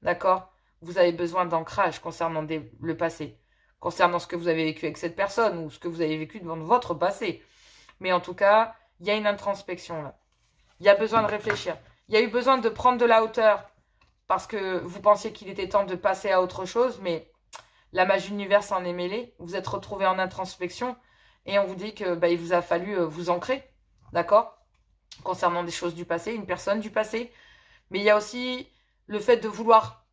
D'accord? Vous avez besoin d'ancrage concernant le passé. Concernant ce que vous avez vécu avec cette personne ou ce que vous avez vécu dans votre passé. Mais en tout cas, il y a une introspection là. Il y a besoin de réfléchir. Il y a eu besoin de prendre de la hauteur parce que vous pensiez qu'il était temps de passer à autre chose, mais la magie de l'univers s'en est mêlée. Vous êtes retrouvés en introspection et on vous dit que bah, il vous a fallu vous ancrer, d'accord? Concernant des choses du passé, une personne du passé. Mais il y a aussi le fait de vouloir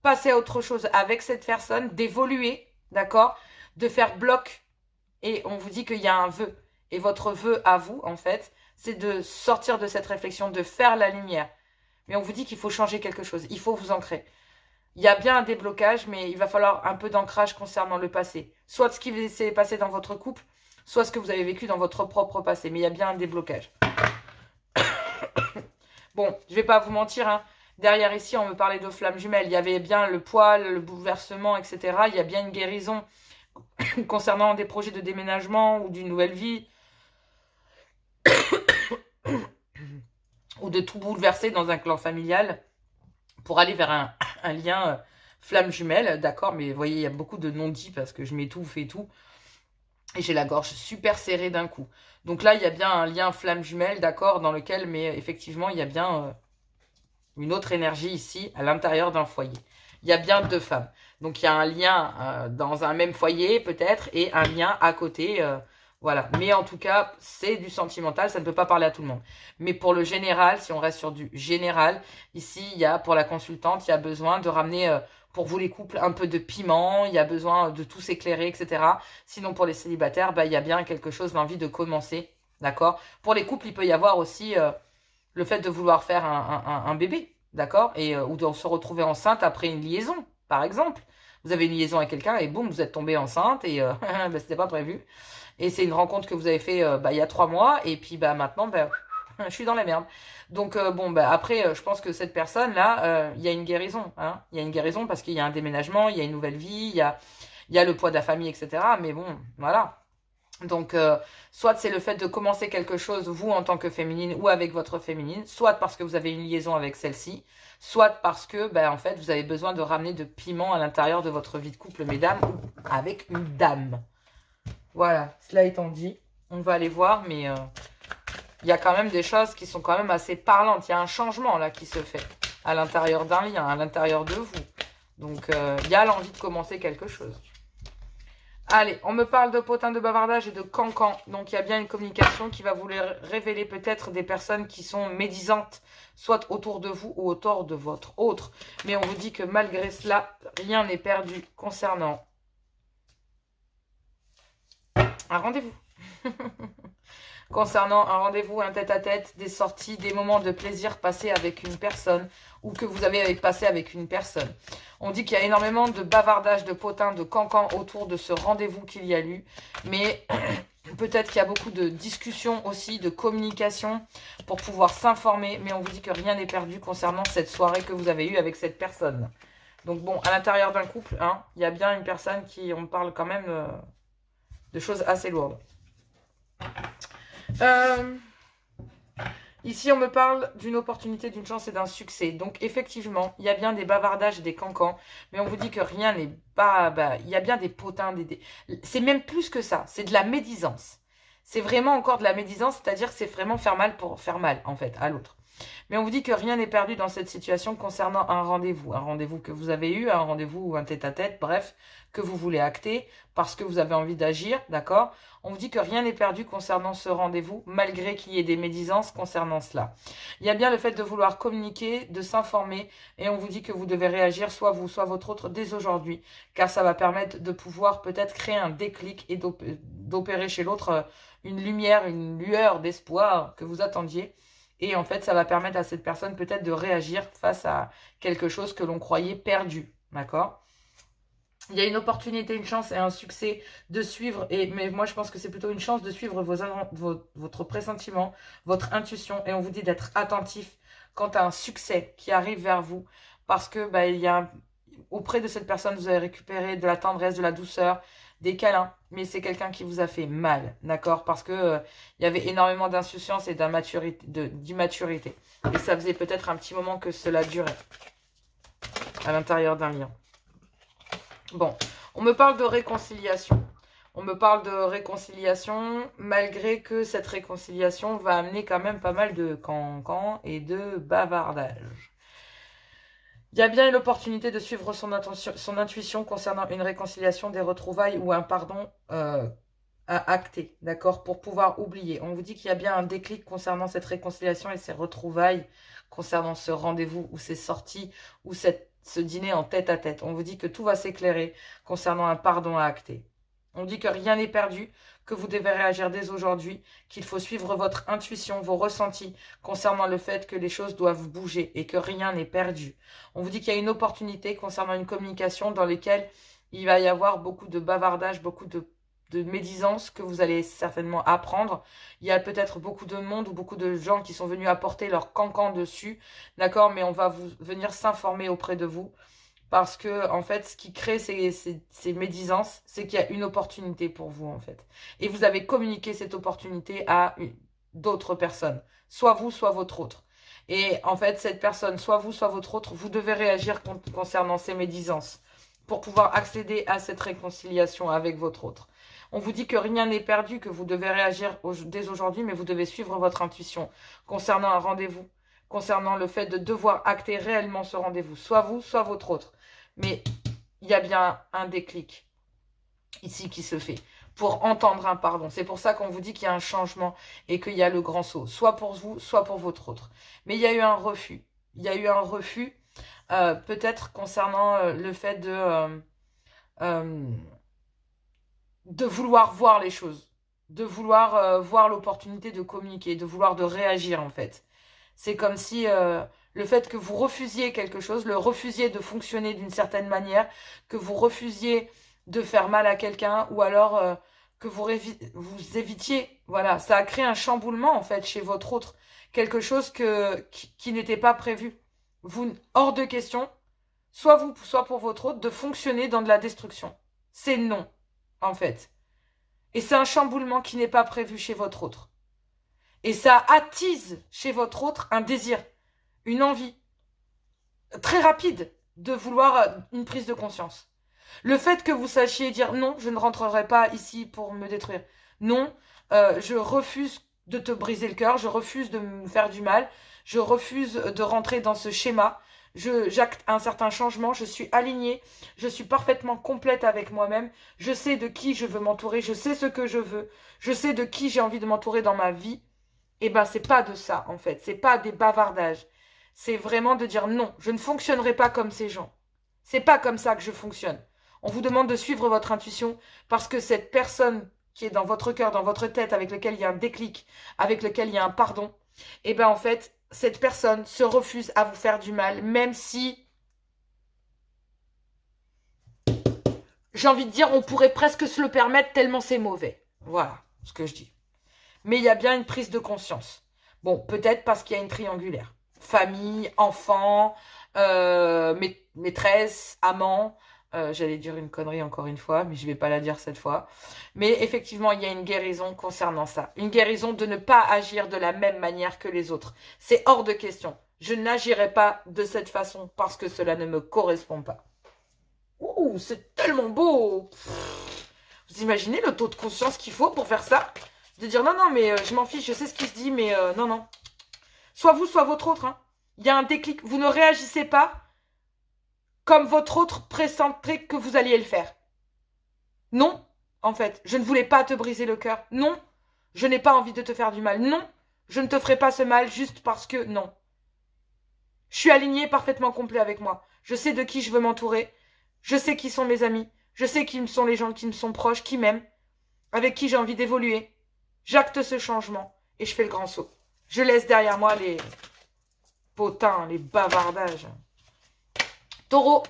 passer à autre chose avec cette personne, d'évoluer, d'accord? De faire bloc. Et on vous dit qu'il y a un vœu. Et votre vœu à vous, en fait, c'est de sortir de cette réflexion, de faire la lumière. Mais on vous dit qu'il faut changer quelque chose. Il faut vous ancrer. Il y a bien un déblocage, mais il va falloir un peu d'ancrage concernant le passé. Soit ce qui s'est passé dans votre couple, soit ce que vous avez vécu dans votre propre passé. Mais il y a bien un déblocage. Bon, je ne vais pas vous mentir, hein. Derrière ici, on me parlait de flammes jumelles. Il y avait bien le poil, le bouleversement, etc. Il y a bien une guérison concernant des projets de déménagement ou d'une nouvelle vie. Ou de tout bouleverser dans un clan familial pour aller vers un lien flamme jumelle, d'accord, mais vous voyez, il y a beaucoup de non-dits parce que je m'étouffe et tout, et j'ai la gorge super serrée d'un coup. Donc là, il y a bien un lien flamme jumelle, d'accord, dans lequel, mais effectivement, il y a bien une autre énergie ici, à l'intérieur d'un foyer. Il y a bien deux femmes. Donc il y a un lien dans un même foyer, peut-être, et un lien à côté, voilà, mais en tout cas, c'est du sentimental, ça ne peut pas parler à tout le monde. Mais pour le général, si on reste sur du général, ici, il y a, pour la consultante, il y a besoin de ramener, pour vous les couples, un peu de piment, il y a besoin de tout s'éclairer, etc. Sinon, pour les célibataires, bah, il y a bien quelque chose, l'envie de commencer, d'accord? Pour les couples, il peut y avoir aussi le fait de vouloir faire un bébé, d'accord? Et ou de se retrouver enceinte après une liaison, par exemple. Vous avez une liaison avec quelqu'un et boum, vous êtes tombé enceinte et bah, c'était pas prévu. Et c'est une rencontre que vous avez fait il y a 3 mois. Et puis bah, maintenant, bah, je suis dans la merde. Donc bon, bah, après, je pense que cette personne-là, il y a une guérison. Hein. Il y a une guérison parce qu'il y a un déménagement, il y a une nouvelle vie, il y a le poids de la famille, etc. Mais bon, voilà. Donc, soit c'est le fait de commencer quelque chose, vous, en tant que féminine, ou avec votre féminine, soit parce que vous avez une liaison avec celle-ci, soit parce que, ben, en fait, vous avez besoin de ramener de piment à l'intérieur de votre vie de couple, mesdames, ou avec une dame. Voilà, cela étant dit, on va aller voir, mais il y a quand même des choses qui sont quand même assez parlantes. Il y a un changement là qui se fait à l'intérieur d'un lien, à l'intérieur de vous. Donc, il y a l'envie de commencer quelque chose. Allez, on me parle de potin de bavardage et de cancan. Donc, il y a bien une communication qui va vous révéler peut-être des personnes qui sont médisantes, soit autour de vous ou autour de votre autre. Mais on vous dit que malgré cela, rien n'est perdu concernant un rendez-vous. Concernant un rendez-vous, un tête-à-tête, des sorties, des moments de plaisir passés avec une personne ou que vous avez passé avec une personne. On dit qu'il y a énormément de bavardage, de potins, de cancan autour de ce rendez-vous qu'il y a eu. Mais peut-être qu'il y a beaucoup de discussions aussi, de communication pour pouvoir s'informer. Mais on vous dit que rien n'est perdu concernant cette soirée que vous avez eue avec cette personne. Donc bon, à l'intérieur d'un couple, hein, il y a bien une personne qui, on parle quand même de choses assez lourdes. Ici, on me parle d'une opportunité, d'une chance et d'un succès. Donc, effectivement, il y a bien des bavardages et des cancans. Mais on vous dit que rien n'est pas... il y a bien des potins. C'est même plus que ça. C'est de la médisance. C'est vraiment encore de la médisance. C'est-à-dire que c'est vraiment faire mal pour faire mal, en fait, à l'autre. Mais on vous dit que rien n'est perdu dans cette situation concernant un rendez-vous. Un rendez-vous que vous avez eu, un rendez-vous ou un tête-à-tête, bref, que vous voulez acter parce que vous avez envie d'agir, d'accord? On vous dit que rien n'est perdu concernant ce rendez-vous, malgré qu'il y ait des médisances concernant cela. Il y a bien le fait de vouloir communiquer, de s'informer, et on vous dit que vous devez réagir, soit vous, soit votre autre, dès aujourd'hui, car ça va permettre de pouvoir peut-être créer un déclic et d'opérer chez l'autre une lumière, une lueur d'espoir que vous attendiez. Et en fait, ça va permettre à cette personne peut-être de réagir face à quelque chose que l'on croyait perdu, d'accord ? Il y a une opportunité, une chance et un succès de suivre, mais moi je pense que c'est plutôt une chance de suivre votre pressentiment, votre intuition, et on vous dit d'être attentif quant à un succès qui arrive vers vous, parce que il y a, auprès de cette personne, vous avez récupéré de la tendresse, de la douceur, des câlins, mais c'est quelqu'un qui vous a fait mal, d'accord? Parce que il y avait énormément d'insouciance et d'immaturité, et ça faisait peut-être un petit moment que cela durait à l'intérieur d'un lien. Bon, on me parle de réconciliation. On me parle de réconciliation, malgré que cette réconciliation va amener quand même pas mal de cancans et de bavardage. Il y a bien une opportunité de suivre son intuition concernant une réconciliation, des retrouvailles ou un pardon à acter, d'accord, pour pouvoir oublier. On vous dit qu'il y a bien un déclic concernant cette réconciliation et ces retrouvailles, concernant ce rendez-vous ou ces sorties ou ce dîner en tête-à-tête. On vous dit que tout va s'éclairer concernant un pardon à acter. On dit que rien n'est perdu, que vous devez réagir dès aujourd'hui, qu'il faut suivre votre intuition, vos ressentis concernant le fait que les choses doivent bouger et que rien n'est perdu. On vous dit qu'il y a une opportunité concernant une communication dans laquelle il va y avoir beaucoup de bavardage, beaucoup de médisance que vous allez certainement apprendre. Il y a peut-être beaucoup de monde ou beaucoup de gens qui sont venus apporter leur cancan dessus, d'accord, mais on va venir s'informer auprès de vous parce que, en fait, ce qui crée ces médisances, c'est qu'il y a une opportunité pour vous, en fait. Et vous avez communiqué cette opportunité à d'autres personnes, soit vous, soit votre autre. Et en fait, cette personne, soit vous, soit votre autre, vous devez réagir concernant ces médisances pour pouvoir accéder à cette réconciliation avec votre autre. On vous dit que rien n'est perdu, que vous devez réagir dès aujourd'hui, mais vous devez suivre votre intuition concernant un rendez-vous, concernant le fait de devoir acter réellement ce rendez-vous, soit vous, soit votre autre. Mais il y a bien un déclic ici qui se fait pour entendre un pardon. C'est pour ça qu'on vous dit qu'il y a un changement et qu'il y a le grand saut, soit pour vous, soit pour votre autre. Mais il y a eu un refus. Il y a eu un refus, peut-être concernant le fait de vouloir voir les choses, de vouloir voir l'opportunité de communiquer, de vouloir de réagir en fait. C'est comme si le fait que vous refusiez quelque chose, le refusiez de fonctionner d'une certaine manière, que vous refusiez de faire mal à quelqu'un ou alors que vous évitiez. Voilà, ça a créé un chamboulement en fait chez votre autre, quelque chose qui n'était pas prévu. Vous, hors de question, soit vous, soit pour votre autre, de fonctionner dans de la destruction. C'est non. En fait. Et c'est un chamboulement qui n'est pas prévu chez votre autre. Et ça attise chez votre autre un désir, une envie très rapide de vouloir une prise de conscience. Le fait que vous sachiez dire non, je ne rentrerai pas ici pour me détruire. Non, je refuse de te briser le cœur, je refuse de me faire du mal, je refuse de rentrer dans ce schéma. J'acte un certain changement, je suis alignée, je suis parfaitement complète avec moi-même, je sais de qui je veux m'entourer, je sais ce que je veux, je sais de qui j'ai envie de m'entourer dans ma vie. Eh ben, c'est pas de ça, en fait, c'est pas des bavardages. C'est vraiment de dire non, je ne fonctionnerai pas comme ces gens. C'est pas comme ça que je fonctionne. On vous demande de suivre votre intuition parce que cette personne qui est dans votre cœur, dans votre tête, avec lequel il y a un déclic, avec lequel il y a un pardon, eh bien en fait, cette personne se refuse à vous faire du mal, même si, j'ai envie de dire, on pourrait presque se le permettre tellement c'est mauvais. Voilà ce que je dis. Mais il y a bien une prise de conscience. Bon, peut-être parce qu'il y a une triangulaire. Famille, enfant, maîtresse, amant. J'allais dire une connerie encore une fois, mais je ne vais pas la dire cette fois. Mais effectivement, il y a une guérison concernant ça. Une guérison de ne pas agir de la même manière que les autres. C'est hors de question. Je n'agirai pas de cette façon parce que cela ne me correspond pas. Ouh, c'est tellement beau! Vous imaginez le taux de conscience qu'il faut pour faire ça? De dire non, non, mais je m'en fiche, je sais ce qui se dit, mais non, non. Soit vous, soit votre autre. Hein. Il y a un déclic. Vous ne réagissez pas comme votre autre pressentait que vous alliez le faire. Non, en fait, je ne voulais pas te briser le cœur. Non, je n'ai pas envie de te faire du mal. Non, je ne te ferai pas ce mal juste parce que non. Je suis alignée parfaitement complet avec moi. Je sais de qui je veux m'entourer. Je sais qui sont mes amis. Je sais qui sont les gens qui me sont proches, qui m'aiment, avec qui j'ai envie d'évoluer. J'acte ce changement et je fais le grand saut. Je laisse derrière moi les potins, les bavardages. Taureau,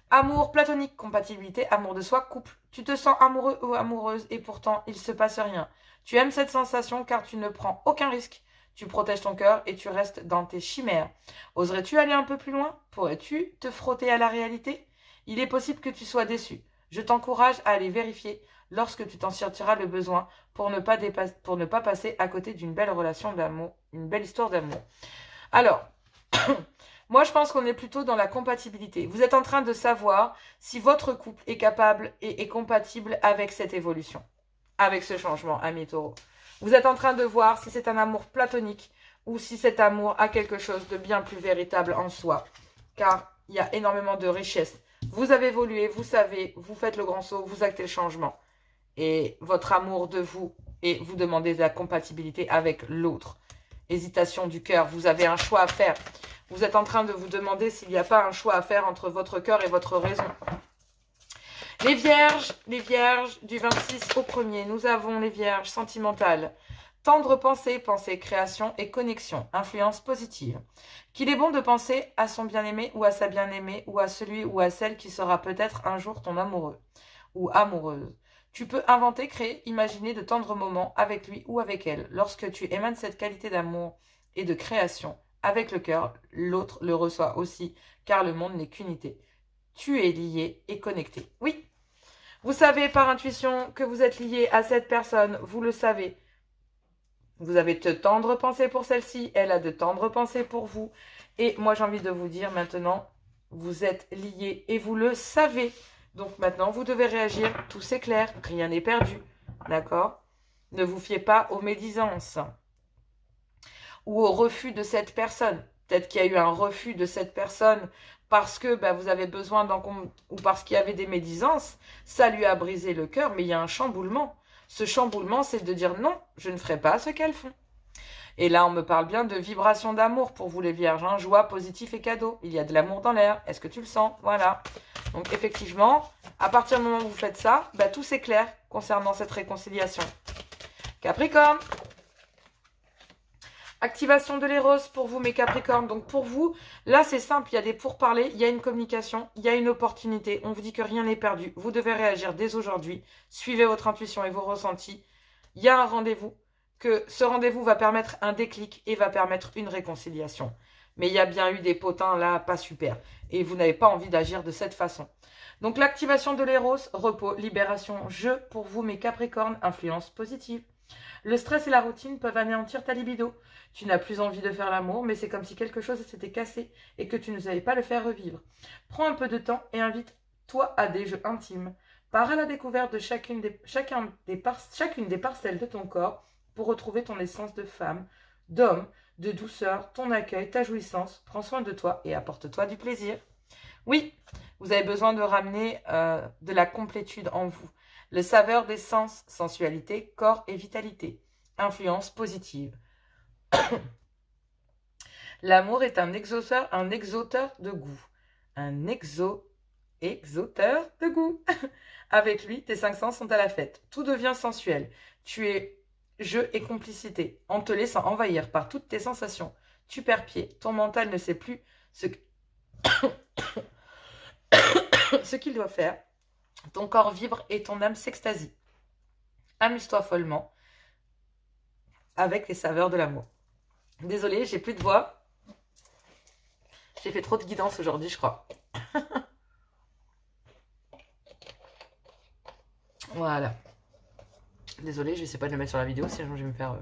amour platonique, compatibilité, amour de soi, couple. Tu te sens amoureux ou amoureuse et pourtant il ne se passe rien. Tu aimes cette sensation car tu ne prends aucun risque. Tu protèges ton cœur et tu restes dans tes chimères. Oserais-tu aller un peu plus loin? Pourrais-tu te frotter à la réalité? Il est possible que tu sois déçu. Je t'encourage à aller vérifier lorsque tu t'en sentiras le besoin pour ne pas passer à côté d'une belle relation d'amour, une belle histoire d'amour. Alors, moi je pense qu'on est plutôt dans la compatibilité. Vous êtes en train de savoir si votre couple est capable et est compatible avec cette évolution, avec ce changement, amis taureaux. Vous êtes en train de voir si c'est un amour platonique ou si cet amour a quelque chose de bien plus véritable en soi. Car il y a énormément de richesse. Vous avez évolué, vous savez, vous faites le grand saut, vous actez le changement. Et votre amour de vous, et vous demandez de la compatibilité avec l'autre. Hésitation du cœur, vous avez un choix à faire. Vous êtes en train de vous demander s'il n'y a pas un choix à faire entre votre cœur et votre raison. Les vierges du 26 au 1er, nous avons les vierges sentimentales. Tendre pensée, pensée, création et connexion, influence positive. Qu'il est bon de penser à son bien-aimé ou à sa bien-aimée ou à celui ou à celle qui sera peut-être un jour ton amoureux ou amoureuse. Tu peux inventer, créer, imaginer de tendres moments avec lui ou avec elle. Lorsque tu émanes cette qualité d'amour et de création avec le cœur, l'autre le reçoit aussi, car le monde n'est qu'unité. Tu es lié et connecté. Oui, vous savez par intuition que vous êtes lié à cette personne, vous le savez. Vous avez de tendres pensées pour celle-ci, elle a de tendres pensées pour vous. Et moi, j'ai envie de vous dire maintenant, vous êtes liés et vous le savez. Donc maintenant, vous devez réagir, tout c'est clair, rien n'est perdu. D'accord? Ne vous fiez pas aux médisances ou au refus de cette personne. Peut-être qu'il y a eu un refus de cette personne parce que vous avez besoin ou parce qu'il y avait des médisances. Ça lui a brisé le cœur, mais il y a un chamboulement. Ce chamboulement, c'est de dire non, je ne ferai pas ce qu'elles font. Et là, on me parle bien de vibration d'amour pour vous les vierges. Hein, joie, positif et cadeau. Il y a de l'amour dans l'air. Est-ce que tu le sens? Voilà. Donc effectivement, à partir du moment où vous faites ça, tout c'est clair concernant cette réconciliation. Capricorne. Activation de l'éros pour vous, mes Capricornes. Donc pour vous, là c'est simple, il y a des pourparlers, il y a une communication, il y a une opportunité. On vous dit que rien n'est perdu. Vous devez réagir dès aujourd'hui. Suivez votre intuition et vos ressentis. Il y a un rendez-vous, que ce rendez-vous va permettre un déclic et va permettre une réconciliation. Mais il y a bien eu des potins là, pas super. Et vous n'avez pas envie d'agir de cette façon. Donc l'activation de l'éros, repos, libération, jeu pour vous, mes Capricornes, influence positive. Le stress et la routine peuvent anéantir ta libido. Tu n'as plus envie de faire l'amour, mais c'est comme si quelque chose s'était cassé et que tu ne savais pas le faire revivre. Prends un peu de temps et invite toi à des jeux intimes. Pars à la découverte de chacune des parcelles de ton corps pour retrouver ton essence de femme, d'homme, de douceur, ton accueil, ta jouissance. Prends soin de toi et apporte-toi du plaisir. Oui, vous avez besoin de ramener de la complétude en vous. Le saveur des sens, sensualité, corps et vitalité. Influence positive. L'amour est un exauteur de goût. Un exauteur de goût. Avec lui, tes 5 sens sont à la fête. Tout devient sensuel. Tu es jeu et complicité, en te laissant envahir par toutes tes sensations. Tu perds pied. Ton mental ne sait plus ce qu'il doit faire. Ton corps vibre et ton âme s'extasie. Amuse-toi follement avec les saveurs de l'amour. Désolée, j'ai plus de voix. J'ai fait trop de guidance aujourd'hui, je crois. Voilà. Désolée, je ne sais pas de le mettre sur la vidéo, sinon je vais me faire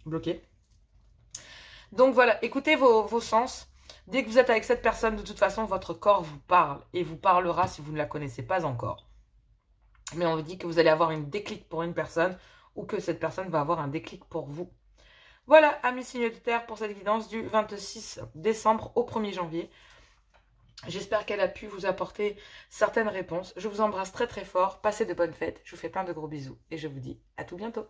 bloquer. Donc voilà, écoutez vos sens. Dès que vous êtes avec cette personne, de toute façon, votre corps vous parle et vous parlera si vous ne la connaissez pas encore. Mais on vous dit que vous allez avoir une déclic pour une personne ou que cette personne va avoir un déclic pour vous. Voilà, amis signes de terre, pour cette guidance du 26 décembre au 1er janvier. J'espère qu'elle a pu vous apporter certaines réponses. Je vous embrasse très très fort. Passez de bonnes fêtes. Je vous fais plein de gros bisous. Et je vous dis à tout bientôt.